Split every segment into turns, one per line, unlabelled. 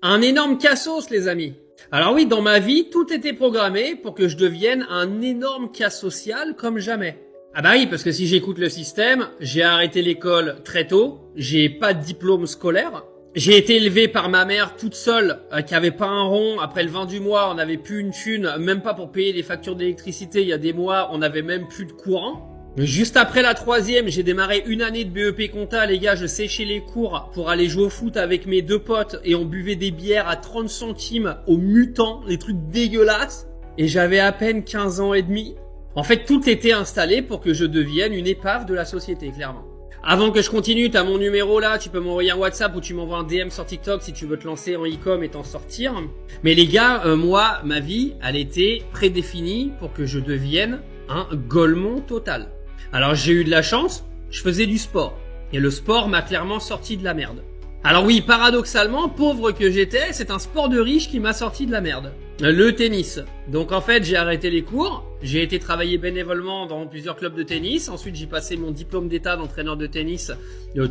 Un énorme cassos, les amis. Alors oui, dans ma vie, tout était programmé pour que je devienne un énorme cas social comme jamais. Ah bah oui, parce que si j'écoute le système, j'ai arrêté l'école très tôt, j'ai pas de diplôme scolaire, j'ai été élevé par ma mère toute seule, qui avait pas un rond, après le 20 du mois, on n'avait plus une thune, même pas pour payer les factures d'électricité, il y a des mois, on n'avait même plus de courant. Juste après la troisième, j'ai démarré une année de BEP compta, les gars, je séchais les cours pour aller jouer au foot avec mes deux potes et on buvait des bières à 30 centimes au mutant, des trucs dégueulasses. Et j'avais à peine 15 ans et demi. En fait, tout était installé pour que je devienne une épave de la société, clairement. Avant que je continue, t'as mon numéro là, tu peux m'envoyer un WhatsApp ou tu m'envoies un DM sur TikTok si tu veux te lancer en e-com et t'en sortir. Mais les gars, moi, ma vie, elle était prédéfinie pour que je devienne un golemon total. Alors j'ai eu de la chance, je faisais du sport. Et le sport m'a clairement sorti de la merde. Alors oui, paradoxalement, pauvre que j'étais, c'est un sport de riche qui m'a sorti de la merde. Le tennis. Donc en fait, j'ai arrêté les cours, j'ai été travailler bénévolement dans plusieurs clubs de tennis, ensuite j'ai passé mon diplôme d'état d'entraîneur de tennis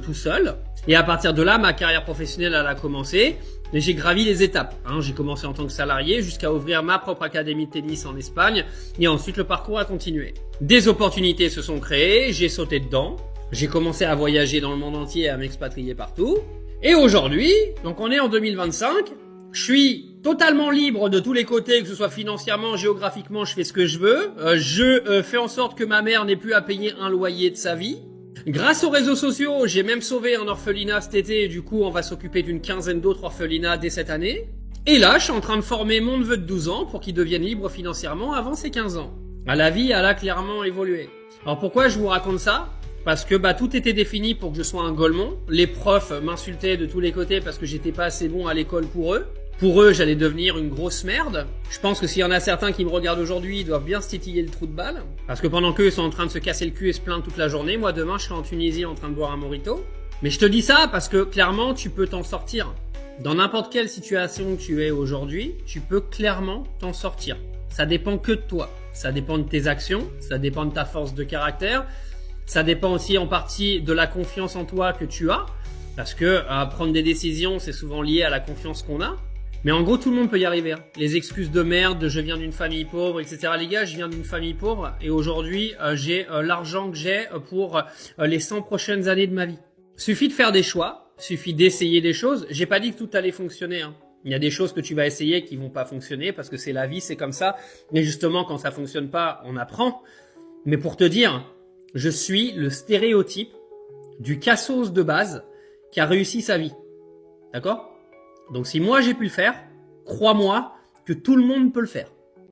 tout seul. Et à partir de là, ma carrière professionnelle elle a commencé. Et j'ai gravi les étapes. J'ai commencé en tant que salarié jusqu'à ouvrir ma propre académie de tennis en Espagne. Et ensuite, le parcours a continué. Des opportunités se sont créées, j'ai sauté dedans. J'ai commencé à voyager dans le monde entier et à m'expatrier partout. Et aujourd'hui, donc on est en 2025, je suis totalement libre de tous les côtés, que ce soit financièrement, géographiquement, je fais ce que je veux. Je fais en sorte que ma mère n'ait plus à payer un loyer de sa vie. Grâce aux réseaux sociaux, j'ai même sauvé un orphelinat cet été et du coup, on va s'occuper d'une quinzaine d'autres orphelinats dès cette année. Et là, je suis en train de former mon neveu de 12 ans pour qu'il devienne libre financièrement avant ses 15 ans. La vie, elle a clairement évolué. Alors pourquoi je vous raconte ça ? Parce que tout était défini pour que je sois un golemon. Les profs m'insultaient de tous les côtés parce que j'étais pas assez bon à l'école pour eux. Pour eux, j'allais devenir une grosse merde. Je pense que s'il y en a certains qui me regardent aujourd'hui, ils doivent bien se titiller le trou de balle. Parce que pendant qu'eux sont en train de se casser le cul et se plaindre toute la journée, moi demain je serai en Tunisie en train de boire un mojito. Mais je te dis ça parce que clairement tu peux t'en sortir. Dans n'importe quelle situation que tu es aujourd'hui, tu peux clairement t'en sortir. Ça dépend que de toi. Ça dépend de tes actions, ça dépend de ta force de caractère. Ça dépend aussi en partie de la confiance en toi que tu as. Parce que prendre des décisions, c'est souvent lié à la confiance qu'on a. Mais en gros, tout le monde peut y arriver. Les excuses de merde, de je viens d'une famille pauvre, etc. Les gars, je viens d'une famille pauvre et aujourd'hui, j'ai l'argent que j'ai pour les 100 prochaines années de ma vie. Suffit de faire des choix, suffit d'essayer des choses. J'ai pas dit que tout allait fonctionner. Il y a des choses que tu vas essayer qui vont pas fonctionner parce que c'est la vie, c'est comme ça. Mais justement, quand ça fonctionne pas, on apprend. Mais pour te dire, je suis le stéréotype du cassos de base qui a réussi sa vie. D'accord ? Donc si moi j'ai pu le faire, crois-moi que tout le monde peut le faire.